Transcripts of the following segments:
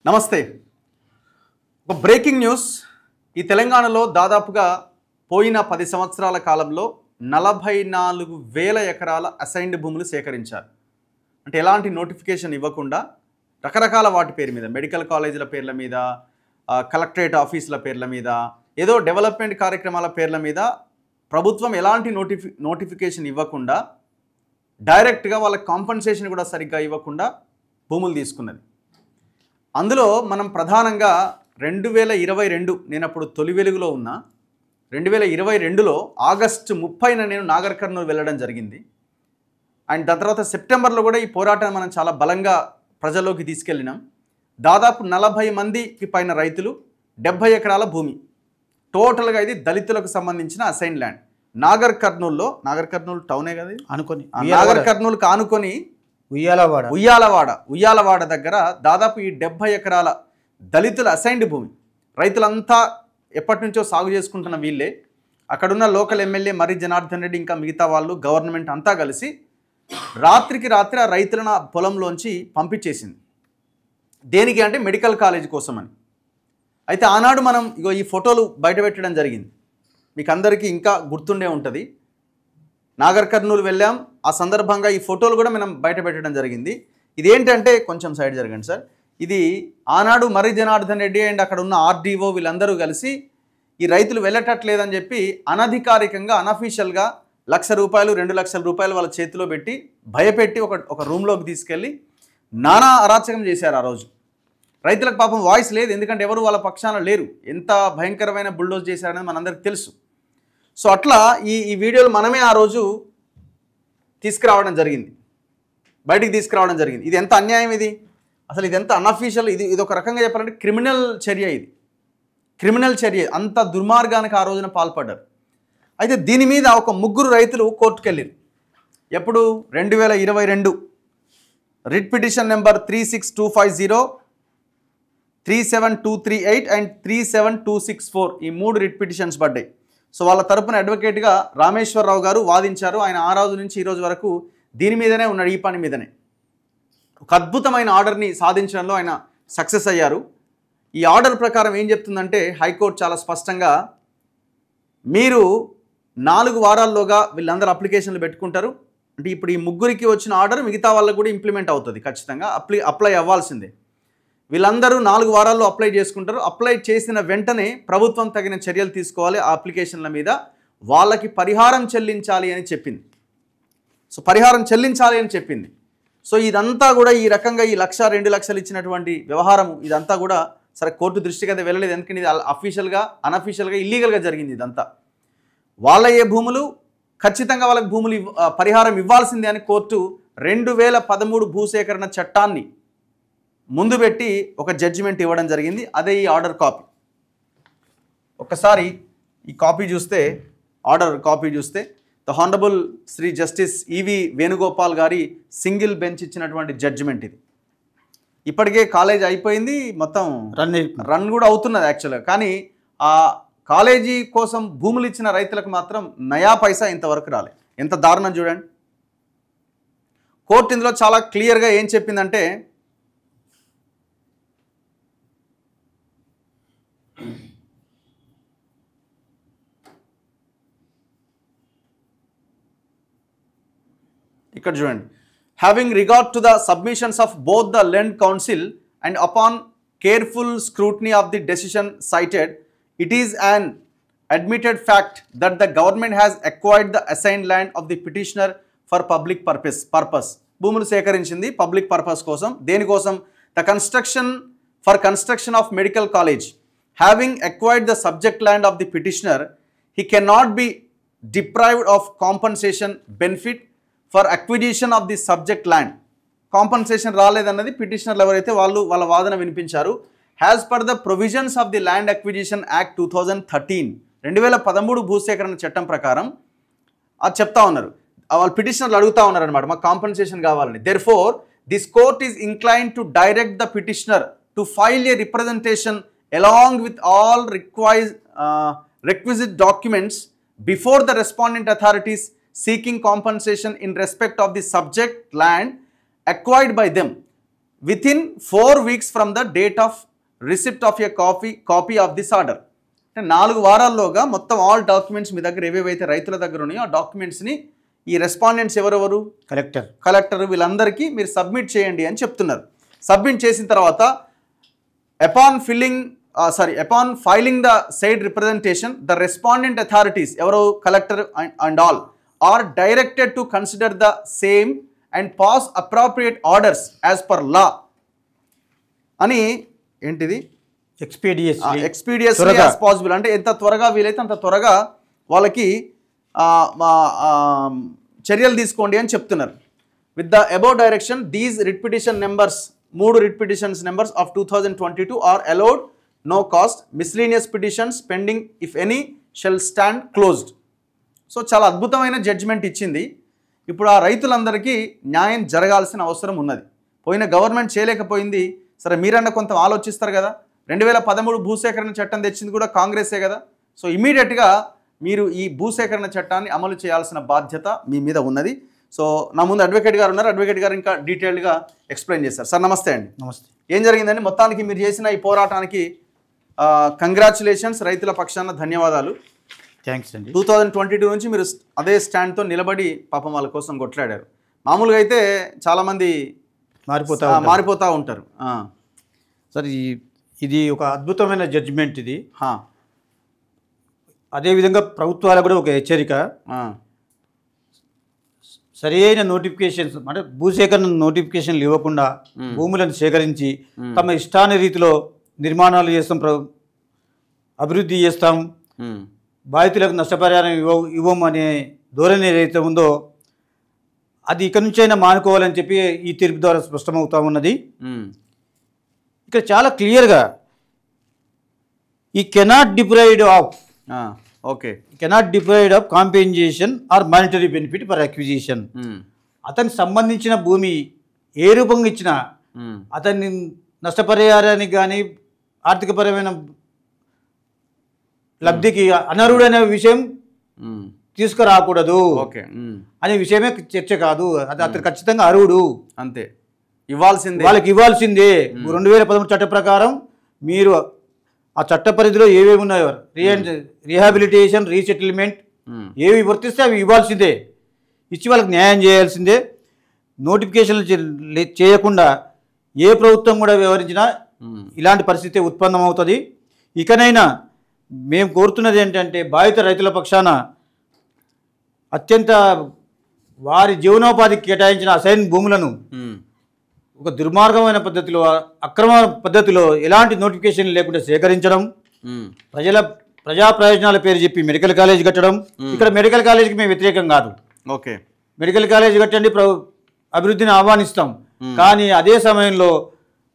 నమస్తే. ఒక breaking news. ఈ తెలంగాణలో దాదాపుగా పోయిన 10 సంవత్సరాల కాలంలో 44,000 ఎకరాల అసైన్డ్ భూములు సేకరించారు. అంటే ఎలాంటి నోటిఫికేషన్ ఇవ్వకుండా రకరకాల వాటి పేరు మీద, మెడికల్ కాలేజీల పేర్ల మీద, కలెక్టరేట్ ఆఫీసుల పేర్ల మీద, ఏదో డెవలప్మెంట్ కార్యక్రమాల పేర్ల మీద ప్రభుత్వం ఎలాంటి నోటిఫికేషన్ ఇవ్వకుండా డైరెక్ట్గా వాళ్ళకి కాంపన్సేషన్ కూడా సరిగ్గా ఇవ్వకుండా భూములు తీసుకున్నది. అందులో మనం ప్రధానంగా 2022 నేను అప్పుడు తొలి వెలుగులో ఉన్నా. 2022లో ఆగస్టు 30న నేను నాగర్ కర్నూలు వెళ్ళడం జరిగింది. అండ్ దాని తర్వాత సెప్టెంబర్లో కూడా ఈ పోరాటాన్ని మనం చాలా బలంగా ప్రజల్లోకి తీసుకెళ్ళినాం. దాదాపు 40 మందికి పైన రైతులు, 70 ఎకరాల భూమి, టోటల్గా ఇది దళితులకు సంబంధించిన అసైన్ ల్యాండ్. నాగర్ కర్నూలు టౌనే కదా అనుకొని, నాగర్ కర్నూలుకి ఆనుకొని ఉయ్యాలవాడ దగ్గర దాదాపు ఈ 70 ఎకరాల దళితుల అసైన్డ్ భూమి. రైతులంతా ఎప్పటి నుంచో సాగు చేసుకుంటున్న వీళ్ళే. అక్కడున్న లోకల్ ఎమ్మెల్యే మర్రి జనార్దన్ రెడ్డి ఇంకా మిగతా వాళ్ళు, గవర్నమెంట్ అంతా కలిసి రాత్రికి రాత్రి ఆ రైతులను పొలంలోంచి పంపించేసింది. దేనికి అంటే మెడికల్ కాలేజ్ కోసమని. అయితే ఆనాడు మనం ఈ ఫోటోలు బయట పెట్టడం జరిగింది. మీకు అందరికీ ఇంకా గుర్తుండే ఉంటుంది. నాగర్ కర్నూలు వెళ్ళాం, ఆ సందర్భంగా ఈ ఫోటోలు కూడా మనం బయట పెట్టడం జరిగింది. ఇదేంటంటే, కొంచెం సైడ్ జరగండి సార్. ఇది ఆనాడు మర్రి జనార్దన్ రెడ్డి అండ్ అక్కడ ఉన్న ఆర్డీఓ వీళ్ళందరూ కలిసి ఈ రైతులు వెళ్ళటట్లేదని చెప్పి అనధికారికంగా, అనఫీషియల్గా ₹1,00,000, ₹2,00,000 వాళ్ళ చేతిలో పెట్టి భయపెట్టి ఒక రూమ్లోకి తీసుకెళ్ళి నానా అరాచకం చేశారు. ఆ రోజు రైతులకు పాపం వాయిస్ లేదు, ఎందుకంటే ఎవరు వాళ్ళ పక్షాన లేరు. ఎంత భయంకరమైన బుల్డోజ్ చేశారనేది మనందరికీ తెలుసు. సో అట్లా ఈ వీడియోలు మనమే ఆ రోజు తీసుకురావడం జరిగింది, బయటికి తీసుకురావడం జరిగింది. ఇది ఎంత అన్యాయం, ఇది అసలు ఇది ఎంత అన్అఫీషియల్, ఇది ఒక రకంగా చెప్పాలంటే క్రిమినల్ చర్య. ఇది క్రిమినల్ చర్య. అంత దుర్మార్గానికి ఆ రోజున పాల్పడ్డారు. అయితే దీని మీద ఒక 3 రైతులు కోర్టుకు వెళ్ళారు. ఎప్పుడు? 2022 రిట్ పిటిషన్ నెంబర్ 36250, 37238 అండ్ 37264 ఈ 3 రిట్ పిటిషన్స్ పడ్డాయి. సో వాళ్ళ తరపున అడ్వకేట్గా రామేశ్వరరావు గారు వాదించారు. ఆయన ఆ రోజు నుంచి ఈ రోజు వరకు దీని మీదనే ఉన్నాడు, ఈ పని మీదనే. ఒక అద్భుతమైన ఆర్డర్ని సాధించడంలో ఆయన సక్సెస్ అయ్యారు. ఈ ఆర్డర్ ప్రకారం ఏం చెప్తుందంటే, హైకోర్టు చాలా స్పష్టంగా, మీరు 4 వారాల్లోగా వీళ్ళందరూ అప్లికేషన్లు పెట్టుకుంటారు. అంటే ఇప్పుడు ఈ 3కి వచ్చిన ఆర్డర్ మిగతా వాళ్ళకు కూడా ఇంప్లిమెంట్ అవుతుంది, ఖచ్చితంగా అప్లై అవ్వాల్సిందే. వీళ్ళందరూ 4 వారాల్లో అప్లై చేసుకుంటారు. అప్లై చేసిన వెంటనే ప్రభుత్వం తగిన చర్యలు తీసుకోవాలి. ఆ అప్లికేషన్ల మీద వాళ్ళకి పరిహారం చెల్లించాలి అని చెప్పింది. సో పరిహారం చెల్లించాలి అని చెప్పింది. సో ఇదంతా కూడా ఈ రకంగా ఈ 1,00,000, 2,00,000 ఇచ్చినటువంటి వ్యవహారం ఇదంతా కూడా సరే కోర్టు దృష్టికి అయితే వెళ్ళలేదు. ఎందుకంటే ఇది అఫీషియల్గా, అనఫీషియల్గా, ఇల్లీగల్గా జరిగింది ఇదంతా. వాళ్ళ ఏ భూములు ఖచ్చితంగా వాళ్ళకి భూములు పరిహారం ఇవ్వాల్సిందే అని కోర్టు 2013 భూసేకరణ చట్టాన్ని ముందు పెట్టి ఒక జడ్జిమెంట్ ఇవ్వడం జరిగింది. అదే ఈ ఆర్డర్ కాపీ. ఒక్కసారి ఈ కాపీ చూస్తే, ఆర్డర్ కాపీ చూస్తే, ద హానరబుల్ శ్రీ జస్టిస్ ఈవి వేణుగోపాల్ గారి సింగిల్ బెంచ్ ఇచ్చినటువంటి జడ్జిమెంట్ ఇది. ఇప్పటికే కాలేజ్ అయిపోయింది, మొత్తం రన్ కూడా అవుతున్నది యాక్చువల్గా. కానీ ఆ కాలేజీ కోసం భూములు ఇచ్చిన రైతులకు మాత్రం నయా పైసా ఇంతవరకు రాలేదు. ఎంత దారుణం చూడండి. కోర్టు ఇందులో చాలా క్లియర్గా ఏం చెప్పిందంటే, ఇక్కడ చూడండి, having regard to the submissions of both the land council and upon careful scrutiny of the decision cited, it is an admitted fact that the government has acquired the assigned land of the petitioner for public purpose. భూములు సేకరించింది public purpose కోసం. దేనికోసం? The construction of medical college. Having acquired the subject land of the petitioner, he can not be deprived of compensation benefit for acquisition of the subject land. Compensation రాలేదన్నది పిటిషనర్లు ఎవరైతే వాళ్ళ వాదన వినిపించారు. As per the provisions of the land acquisition act 2013 2013 భూసేకరణ చట్టం ప్రకారం అది చెప్తా ఉన్నారు. వాళ్ళు పిటిషనర్లు అడుగుతా ఉన్నారు అనమాట, మాకు కాంపన్సేషన్ కావాలని. Therefore this court is incline to direct the petitioner to file a representation along with all requisite documents before the respondent authorities seeking compensation in respect of the subject land acquired by them within 4 weeks from the date of receipt of a copy of this order. అంటే 4 వారాల్లోగా మొత్తం all documents మీ దగ్గర ఏవేవైతే రైతుల దగ్గర ఉన్నాయో ఆ డాక్యుమెంట్స్ని ఈ respondents ఎవరెవరు, కలెక్టర్ వీళ్ళందరికీ మీరు సబ్మిట్ చేయండి అని చెప్తున్నారు. సబ్మిట్ చేసిన తర్వాత upon filing the said representation, the respondent authorities, ఎవరో collector and all, are directed to consider the same and pass appropriate orders as per law. అని ఏంటిది expeditiously as possible, అంటే ఎంత త్వరగా వీలైతే అంత త్వరగా వాళ్ళకి చర్యలు తీసుకోండి అని చెప్తున్నారు. With the above direction these writ petition numbers, 3 writ petitions numbers of 2022 are allowed no cost. Miscellaneous petitions pending if any shall stand closed. So చాలా అద్భుతమైన జడ్జిమెంట్ ఇచ్చింది. ఇప్పుడు ఆ రైతులందరికీ న్యాయం జరగాల్సిన అవసరం ఉన్నది. పోయిన గవర్నమెంట్ చేయలేకపోయింది, సరే మీరన్నా కొంత ఆలోచిస్తారు కదా. 2013 భూసేకరణ చట్టం తెచ్చింది కూడా కాంగ్రెసే కదా. సో ఇమీడియట్గా మీరు ఈ భూసేకరణ చట్టాన్ని అమలు చేయాల్సిన బాధ్యత మీ మీద ఉన్నది. సో నా ముందు అడ్వకేట్ గారు ఉన్నారు, అడ్వకేట్ గారు ఇంకా డీటెయిల్డ్గా ఎక్స్ప్లెయిన్ చేస్తారు. సార్ నమస్తే అండి. నమస్తే. ఏం జరిగిందండి మొత్తానికి మీరు చేసిన ఈ పోరాటానికి కంగ్రాచులేషన్స్, రైతుల పక్షాన ధన్యవాదాలు. థ్యాంక్స్ అండి. 2022 నుంచి మీరు అదే స్టాండ్తో నిలబడి పాపం వాళ్ళ కోసం కొట్లాడారు. మామూలుగా అయితే చాలామంది మారిపోతూ ఉంటారు. సార్ ఇది ఒక అద్భుతమైన జడ్జిమెంట్ ఇది. అదేవిధంగా ప్రభుత్వాలకు కూడా ఒక హెచ్చరిక. సరైన నోటిఫికేషన్స్ అంటే భూసేకరణ నోటిఫికేషన్లు ఇవ్వకుండా భూములను సేకరించి తమ ఇష్టాన రీతిలో నిర్మాణాలు చేస్తాం, అభివృద్ధి చేస్తాం, బాధితులకు నష్టపరిహారం ఇవ్వమనే ధోరణి ఏదైతే ఉందో అది ఇక నుంచైనా మానుకోవాలని చెప్పి ఈ తీర్పు ద్వారా స్పష్టమవుతా ఉన్నది. ఇక్కడ చాలా క్లియర్గా ఈ cannot deprived of compensation or monetary benefit for acquisition. అతనికి సంబంధించిన భూమి ఏ రూపంగా ఇచ్చినా అతన్ని నష్టపరిహారానికి కానీ ఆర్థికపరమైన లబ్ధికి అనర్హుడనే విషయం తీసుకురాకూడదు అనే విషయమే చర్చ కాదు. అది అతను ఖచ్చితంగా అర్హుడు, అంతే, ఇవ్వాల్సిందే, వాళ్ళకి ఇవ్వాల్సిందే. 2013 చట్ట ప్రకారం మీరు ఆ చట్ట పరిధిలో ఏవేవి ఉన్నాయో రీహాబిలిటేషన్, రీసెటిల్మెంట్ ఏవి వర్తిస్తే అవి ఇవ్వాల్సిందే, ఇచ్చి వాళ్ళకి న్యాయం చేయాల్సిందే. నోటిఫికేషన్లు చేయకుండా ఏ ప్రభుత్వం కూడా వ్యవహరించినా ఇలాంటి పరిస్థితి ఉత్పన్నమవుతుంది. ఇకనైనా మేము కోరుతున్నది ఏంటంటే బాధిత రైతుల పక్షాన అత్యంత వారి జీవనోపాధికి కేటాయించిన అసైన్ భూములను ఒక దుర్మార్గమైన పద్ధతిలో, అక్రమ పద్ధతిలో ఎలాంటి నోటిఫికేషన్ లేకుండా సేకరించడం, ప్రజా ప్రయోజనాల పేరు చెప్పి మెడికల్ కాలేజ్ కట్టడం. ఇక్కడ మెడికల్ కాలేజ్కి మేము వ్యతిరేకం కాదు, మెడికల్ కాలేజ్ కట్టండి, అభివృద్ధిని ఆహ్వానిస్తాం. కానీ అదే సమయంలో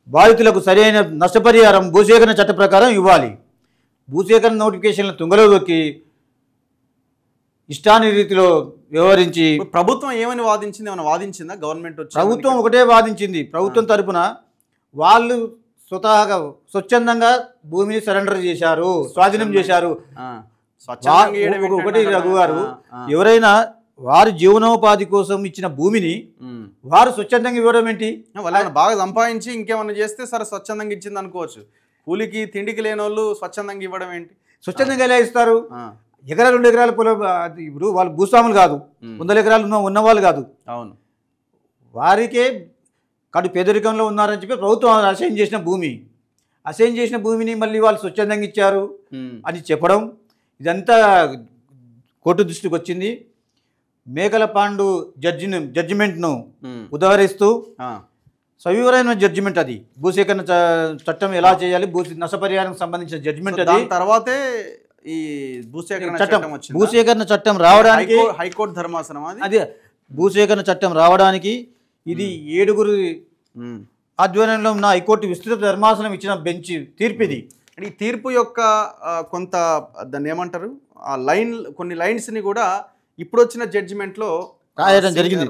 బాధితులకు సరైన నష్టపరిహారం భూసేకరణ చట్ట ప్రకారం ఇవ్వాలి. భూసేకరణ నోటిఫికేషన్లు తుంగలో దొక్కి ఇష్టాని రీతిలో వ్యవహరించి ప్రభుత్వం ఏమని వాదించింది, ఏమైనా వాదించిందా గవర్నమెంట్? ప్రభుత్వం ఒకటే వాదించింది. ప్రభుత్వం తరపున వాళ్ళు స్వతహాగా స్వచ్ఛందంగా భూమిని సరెండర్ చేశారు, స్వాధీనం చేశారు. ఒకటి రఘు గారు, ఎవరైనా వారి జీవనోపాధి కోసం ఇచ్చిన భూమిని వారు స్వచ్ఛందంగా ఇవ్వడం ఏంటి? వాళ్ళని బాగా సంపాదించి ఇంకేమన్నా చేస్తే సరే స్వచ్ఛందంగా ఇచ్చింది అనుకోవచ్చు. కూలికి తిండికి లేని వాళ్ళు స్వచ్ఛందంగా ఇవ్వడం ఏంటి? స్వచ్ఛందంగా ఎలా ఇస్తారు? ఎకరాలు 2 ఎకరాల పొలం, ఇప్పుడు వాళ్ళు భూస్వాములు కాదు, 100 ఎకరాలు ఉన్నవాళ్ళు కాదు. అవును, వారికే కడు పేదరికంలో ఉన్నారని చెప్పి ప్రభుత్వం అసైన్ చేసిన భూమిని మళ్ళీ వాళ్ళు స్వచ్ఛందంగా ఇచ్చారు అని చెప్పడం, ఇదంతా కోర్టు దృష్టికి వచ్చింది. మేకలపాండు జడ్జిమెంట్ను ఉదాహరిస్తూ సవివరమైన జడ్జిమెంట్ అది. భూసేకరణ చట్టం ఎలా చేయాలి, నష్టపరిహారం సంబంధించిన జడ్జిమెంట్ అది. తర్వాతే ఈ భూసేకరణ చట్టం రావడానికి హైకోర్టు ధర్మాసనం అది భూసేకరణ చట్టం రావడానికి ఇది 7 ఆధ్వర్యంలో ఉన్న హైకోర్టు విస్తృత ధర్మాసనం ఇచ్చిన బెంచ్ తీర్పు ఇది. ఈ తీర్పు యొక్క కొంత దాన్ని ఏమంటారు, ఆ కొన్ని లైన్స్ని కూడా ఇప్పుడు వచ్చిన జడ్జిమెంట్లో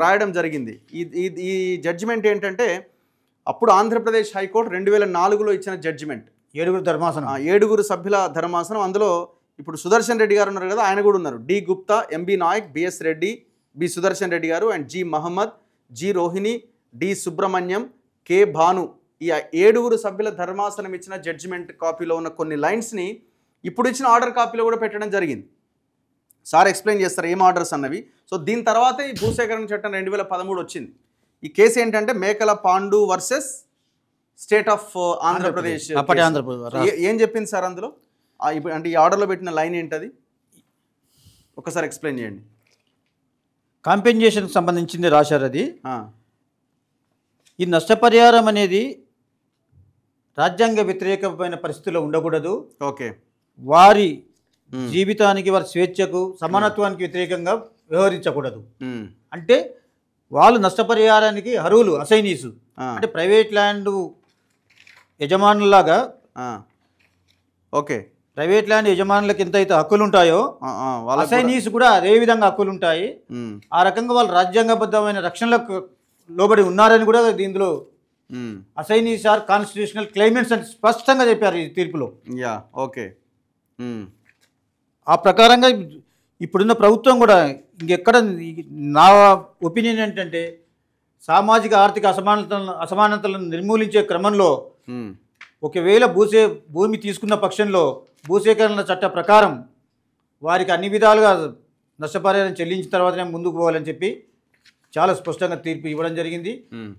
రాయడం జరిగింది. ఈ జడ్జిమెంట్ ఏంటంటే అప్పుడు ఆంధ్రప్రదేశ్ హైకోర్టు 2004లో ఇచ్చిన జడ్జిమెంట్. 7 ధర్మాసనం, 7 సభ్యుల ధర్మాసనం. అందులో ఇప్పుడు సుదర్శన్ రెడ్డి గారు ఉన్నారు కదా, ఆయన కూడా ఉన్నారు. D Gupta, MB Nayak, BS Reddy, B Sudarshan Reddy గారు and G Mohammed, G Rohini, D Subrahmanyam, K Bhanu ఈ 7 సభ్యుల ధర్మాసనం ఇచ్చిన జడ్జిమెంట్ కాపీలో ఉన్న కొన్ని లైన్స్ని ఇప్పుడు ఇచ్చిన ఆర్డర్ కాపీలో కూడా పెట్టడం జరిగింది. సార్ ఎక్స్ప్లెయిన్ చేస్తారు ఏం ఆర్డర్స్ అన్నవి. సో దీని తర్వాత ఈ భూసేకరణ చట్టం 2013 వచ్చింది. ఈ కేసు ఏంటంటే మేకల Pandu versus state of Andhra Pradesh. అప్పటి ఆంధ్రప్రదేశ్ ఏం చెప్పింది సార్ అందులో? అంటే ఈ ఆర్డర్లో పెట్టిన లైన్ ఏంటది ఒకసారి ఎక్స్ప్లెయిన్ చేయండి. కాంపెన్సేషన్కి సంబంధించింది రాశారు. అది ఈ నష్టపరిహారం అనేది రాజ్యాంగ వ్యతిరేకమైన పరిస్థితుల్లో ఉండకూడదు. ఓకే. వారి జీవితానికి, వారి స్వేచ్ఛకు, సమానత్వానికి వ్యతిరేకంగా వ్యవహరించకూడదు. అంటే వాళ్ళు నష్టపరిహారానికి అర్హులు, అసైనీసు. అంటే ప్రైవేట్ ల్యాండ్ యజమానులాగా. ఓకే. ప్రైవేట్ ల్యాండ్ యజమానులకు ఎంత అయితే హక్కులు ఉంటాయో అసైనీస్ కూడా అదే విధంగా హక్కులు ఉంటాయి. ఆ రకంగా వాళ్ళు రాజ్యాంగబద్ధమైన రక్షణలకు లోబడి ఉన్నారని కూడా దీనిలో అసైనీస్ ఆర్ కాన్స్టిట్యూషనల్ క్లైమెంట్స్ అని స్పష్టంగా చెప్పారు ఈ తీర్పులో. ఓకే. ఆ ప్రకారంగా ఇప్పుడున్న ప్రభుత్వం కూడా ఇంకెక్కడ, నా ఒపీనియన్ ఏంటంటే సామాజిక ఆర్థిక అసమానతలను నిర్మూలించే క్రమంలో ఒకవేళ భూమి తీసుకున్న పక్షంలో భూసేకరణ చట్ట ప్రకారం వారికి అన్ని విధాలుగా నష్టపరిహారం చెల్లించిన తర్వాతనే ముందుకు పోవాలని చెప్పి చాలా స్పష్టంగా తీర్పు ఇవ్వడం జరిగింది.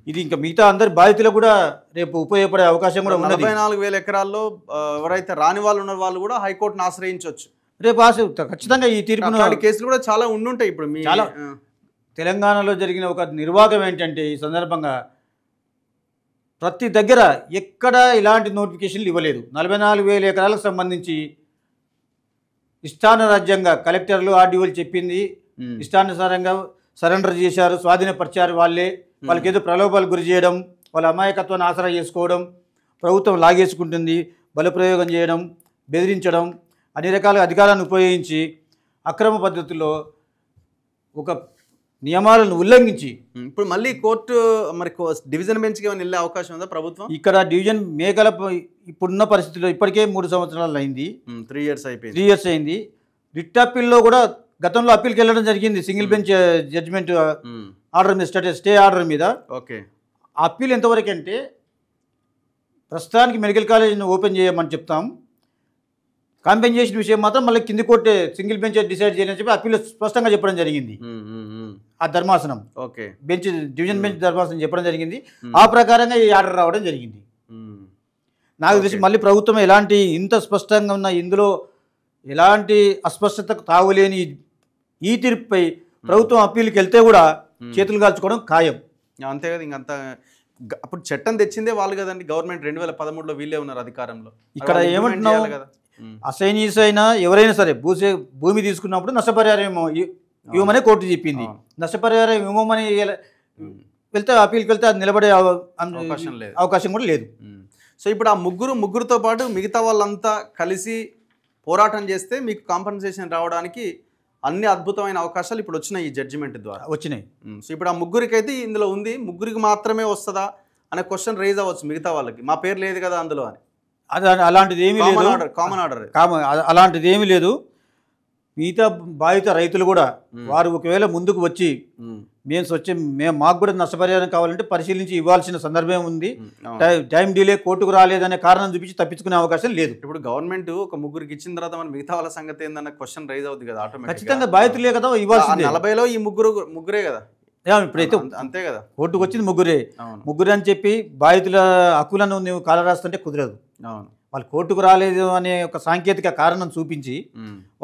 ఇది ఇంకా మిగతా అందరి బాధితులకు కూడా రేపు ఉపయోగపడే అవకాశం కూడా ఉన్నది. 44,000 ఎకరాల్లో ఎవరైతే రాని వాళ్ళు ఉన్న వాళ్ళు కూడా హైకోర్టును ఆశ్రయించవచ్చు రేపు. ఖచ్చితంగా ఈ తీర్పు కేసులు కూడా చాలా ఉండుంటాయి. ఇప్పుడు చాలా తెలంగాణలో జరిగిన ఒక నిర్వాహకం ఏంటంటే ఈ సందర్భంగా ప్రతి దగ్గర ఎక్కడ ఇలాంటి నోటిఫికేషన్లు ఇవ్వలేదు. 44,000 ఎకరాలకు సంబంధించి ఇష్టానురాజ్యంగా కలెక్టర్లు, ఆర్డీఓలు చెప్పింది ఇష్టానుసారంగా సరెండర్ చేశారు, స్వాధీనపరిచారు. వాళ్ళకి ఏదో ప్రలోభాలు గురి చేయడం, వాళ్ళ అమాయకత్వాన్ని ఆసరా చేసుకోవడం, ప్రభుత్వం లాగేసుకుంటుంది, బలప్రయోగం చేయడం, బెదిరించడం, అన్ని రకాల అధికారాన్ని ఉపయోగించి అక్రమ పద్ధతిలో ఒక నియమాలను ఉల్లంఘించి ఇప్పుడు మళ్ళీ కోర్టు మరి డివిజన్ బెంచ్కి ఏమైనా వెళ్ళే అవకాశం ఉందా ప్రభుత్వం? ఇక్కడ డివిజన్ మేకల ఇప్పుడున్న పరిస్థితిలో ఇప్పటికే 3 సంవత్సరాలు అయింది. 3 years అయిపోయింది. 3 years అయింది. రిట్ అప్పీల్లో కూడా గతంలో అప్పీల్కి వెళ్ళడం జరిగింది. సింగిల్ బెంచ్ జడ్జిమెంట్ ఆర్డర్ మీద, స్టే ఆర్డర్ మీద. ఓకే. అప్పీల్ ఎంతవరకు అంటే ప్రస్తుతానికి మెడికల్ కాలేజీని ఓపెన్ చేయమని చెప్తాం, కాంపెన్సేషన్ విషయం మాత్రం మళ్ళీ కింది కోర్టే సింగిల్ బెంచ్ డిసైడ్ చేయాలని చెప్పి అప్పీల్ స్పష్టంగా చెప్పడం జరిగింది. ఆ ధర్మాసనం బెంచ్, డివిజన్ బెంచ్ ధర్మాసనం చెప్పడం జరిగింది. ఆ ప్రకారంగా ఈ ఆర్డర్ రావడం జరిగింది. నాకు తెలిసి మళ్ళీ ప్రభుత్వం ఎలాంటి ఇంత స్పష్టంగా ఉన్న ఇందులో ఎలాంటి అస్పష్టతకు తావులేని ఈ తీర్పుపై ప్రభుత్వం అప్పీల్కి వెళ్తే కూడా చేతులు కాల్చుకోవడం ఖాయం. అంతే కదా. ఇంకంత అప్పుడు చట్టం తెచ్చిందే వాళ్ళు కదండి. గవర్నమెంట్ 2013లో వీళ్ళే ఉన్నారు అధికారంలో. ఇక్కడ ఏమంటున్నావు, అసైనీస్ అయినా ఎవరైనా సరే భూమి తీసుకున్నప్పుడు నష్టపరిహారం ఇవ్వమని కోర్టు చెప్పింది. నష్టపరిహారం ఇవ్వమని వెళ్తే అప్పీల్కి వెళ్తే అది నిలబడే అవకాశం కూడా లేదు. సో ఇప్పుడు ఆ ముగ్గురుతో పాటు మిగతా వాళ్ళంతా కలిసి పోరాటం చేస్తే మీకు కాంపెన్సేషన్ రావడానికి అన్ని అద్భుతమైన అవకాశాలు ఇప్పుడు వచ్చినాయి ఈ జడ్జిమెంట్ ద్వారా వచ్చినాయి. సో ఇప్పుడు ఆ ముగ్గురికైతే ఇందులో ఉంది, ముగ్గురికి మాత్రమే వస్తుందా అనే క్వశ్చన్ రైజ్ అవ్వచ్చు మిగతా వాళ్ళకి, మా పేరు లేదు కదా అందులో అని. అలాంటిది ఏమీ లేదు, కామన్ ఆర్డర్ అలాంటిది ఏమీ లేదు. మిగతా బాధిత రైతులు కూడా వారు ఒకవేళ ముందుకు వచ్చి మాకు కూడా నష్టపరిహారం కావాలంటే పరిశీలించి ఇవ్వాల్సిన సందర్భం ఉంది. టైం డిలే, కోర్టుకు రాలేదనే కారణం చూపించి తప్పించుకునే అవకాశం లేదు. ఇప్పుడు గవర్నమెంట్ ఒక ముగ్గురికి ఇచ్చిన తర్వాత మన మిగతా వాళ్ళ సంగతి ఏందన్న క్వశ్చన్ రైజ్ అవుతుంది కదా ఆటోమేటిక్. ఖచ్చితంగా బాధితులే కదా ఇవ్వాల్సింది. 40లో ఈ ముగ్గురే కదా. ఇప్పుడైతే అంతే కదా, కోర్టుకు వచ్చింది ముగ్గురే అని చెప్పి బాధితుల హక్కులను నువ్వు కాలరాస్తుంటే కుదరదు. వాళ్ళు కోర్టుకు రాలేదు అనే ఒక సాంకేతిక కారణం చూపించి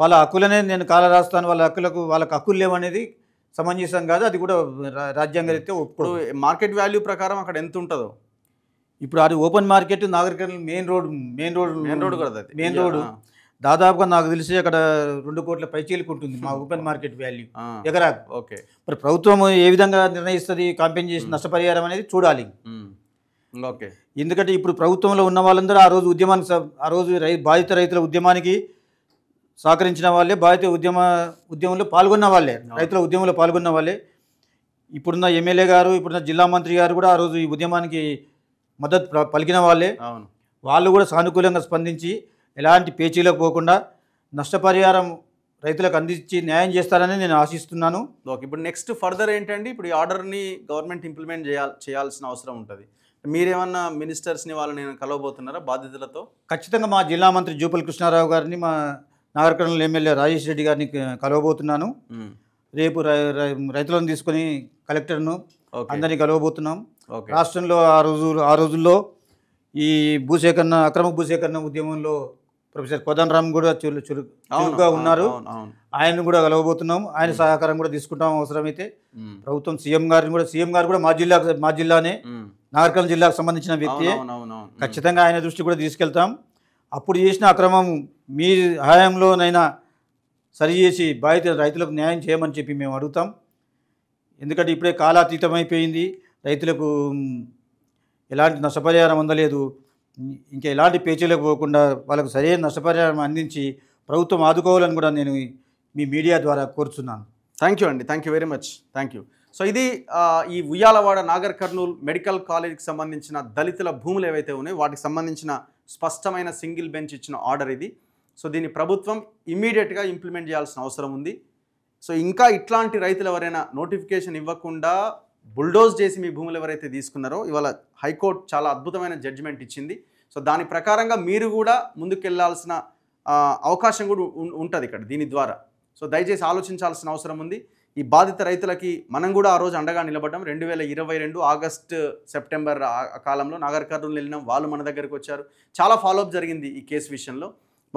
వాళ్ళ హక్కులనే నేను కాలరాస్తాను, వాళ్ళకి హక్కులు లేవనేది సమంజసం కాదు. అది కూడా రాజ్యాంగ రీత్యా ఇప్పుడు మార్కెట్ వాల్యూ ప్రకారం అక్కడ ఎంత ఉంటుందో, ఇప్పుడు అది open market, Nagarkurnool main road దాదాపుగా నాకు తెలిసి అక్కడ 2 కోట్ల పైచీలకు ఉంటుంది మా ఓపెన్ మార్కెట్ వాల్యూ ఎకరాకు. ఓకే. మరి ప్రభుత్వం ఏ విధంగా నిర్ణయిస్తుంది కాంపెన్సేషన్ నష్టపరిహారం అనేది చూడాలి. ఓకే. ఎందుకంటే ఇప్పుడు ప్రభుత్వంలో ఉన్న వాళ్ళందరూ ఆ రోజు బాధిత రైతుల ఉద్యమానికి సహకరించిన వాళ్ళే, బాధిత ఉద్యమంలో పాల్గొన్న వాళ్ళే, రైతుల ఉద్యమంలో పాల్గొన్న వాళ్ళే. ఇప్పుడున్న ఎమ్మెల్యే గారు, ఇప్పుడున్న జిల్లా మంత్రి గారు కూడా ఆ రోజు ఈ ఉద్యమానికి మద్దతు పలికిన వాళ్ళే. వాళ్ళు కూడా సానుకూలంగా స్పందించి ఎలాంటి పేచీలకు పోకుండా నష్టపరిహారం రైతులకు అందించి న్యాయం చేస్తారని నేను ఆశిస్తున్నాను. ఓకే. ఇప్పుడు నెక్స్ట్ ఫర్దర్ ఏంటండి, ఇప్పుడు ఈ ఆర్డర్ని గవర్నమెంట్ ఇంప్లిమెంట్ చేయాల్సిన అవసరం ఉంటుంది. మీరేమన్నా మినిస్టర్స్ని వాళ్ళని కలవబోతున్నారా బాధితులతో? ఖచ్చితంగా మా జిల్లా మంత్రి జూపల్లి కృష్ణారావు గారిని, మా నాగర్ కర్నూలు ఎమ్మెల్యే రాజేష్ రెడ్డి గారిని కలవబోతున్నాను. రేపు రైతులను తీసుకొని కలెక్టర్ను అందరినీ కలవబోతున్నాం. రాష్ట్రంలో ఆ రోజుల్లో ఈ భూసేకరణ, అక్రమ భూసేకరణ ఉద్యమంలో ప్రొఫెసర్ కోదండరామ్ కూడా చురుగ్గా ఉన్నారు. ఆయన్ని కూడా కలవబోతున్నాం. ఆయన సహకారం కూడా తీసుకుంటాం అవసరమైతే. ప్రభుత్వం సీఎం గారు కూడా మా జిల్లానే, నాగర్ కర్నూలు జిల్లాకు సంబంధించిన వ్యక్తి. ఖచ్చితంగా ఆయన దృష్టి కూడా తీసుకెళ్తాం. అప్పుడు చేసిన అక్రమం మీ హయాంలోనైనా సరిచేసి రైతులకు న్యాయం చేయమని చెప్పి మేము అడుగుతాం. ఎందుకంటే ఇప్పుడే కాలాతీతం అయిపోయింది. రైతులకు ఎలాంటి నష్టపరిహారం అందలేదు. ఇంకా ఎలాంటి పేచీలకు పోకుండా వాళ్ళకు సరైన నష్టపరిహారం అందించి ప్రభుత్వం ఆదుకోవాలని కూడా నేను మీ మీడియా ద్వారా కోరుతున్నాను. థ్యాంక్ యూ అండి, thank you very much, thank you. So ఇది ఈ ఉయ్యాలవాడ నాగర్ కర్నూల్ మెడికల్ కాలేజ్కి సంబంధించిన దళితుల భూములు ఏవైతే ఉన్నాయో వాటికి సంబంధించిన స్పష్టమైన సింగిల్ బెంచ్ ఇచ్చిన ఆర్డర్ ఇది. సో దీన్ని ప్రభుత్వం ఇమ్మీడియట్గా ఇంప్లిమెంట్ చేయాల్సిన అవసరం ఉంది. సో ఇంకా ఇట్లాంటి రైతులు ఎవరైనా నోటిఫికేషన్ ఇవ్వకుండా బుల్డోజ్ చేసి మీ భూములు ఎవరైతే తీసుకున్నారో, ఇవాళ హైకోర్టు చాలా అద్భుతమైన జడ్జిమెంట్ ఇచ్చింది. సో దాని ప్రకారంగా మీరు కూడా ముందుకెళ్లాల్సిన అవకాశం కూడా ఉంటుంది ఇక్కడ దీని ద్వారా. సో దయచేసి ఆలోచించాల్సిన అవసరం ఉంది. ఈ బాధిత రైతులకి మనం కూడా ఆ రోజు అండగా నిలబడ్డాం. 2022 ఆగస్టు సెప్టెంబర్ కాలంలో నాగర్ కర్నూలు వెళ్ళినాం, వాళ్ళు మన దగ్గరకు వచ్చారు. చాలా ఫాలోఅప్ జరిగింది ఈ కేసు విషయంలో.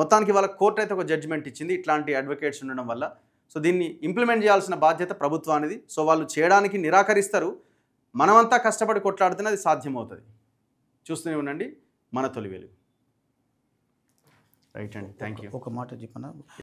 మొత్తానికి వాళ్ళ కోర్టు అయితే ఒక జడ్జిమెంట్ ఇచ్చింది ఇట్లాంటి అడ్వకేట్స్ ఉండడం వల్ల. సో దీన్ని ఇంప్లిమెంట్ చేయాల్సిన బాధ్యత ప్రభుత్వానిది. సో వాళ్ళు చేయడానికి నిరాకరిస్తారు. మనమంతా కష్టపడి కొట్లాడితేనే అది సాధ్యమవుతుంది. చూస్తూనే ఉండండి మన తొలి వెలుగు. రైట్ అండి, థ్యాంక్ యూ. ఒక మాట చెప్పనా?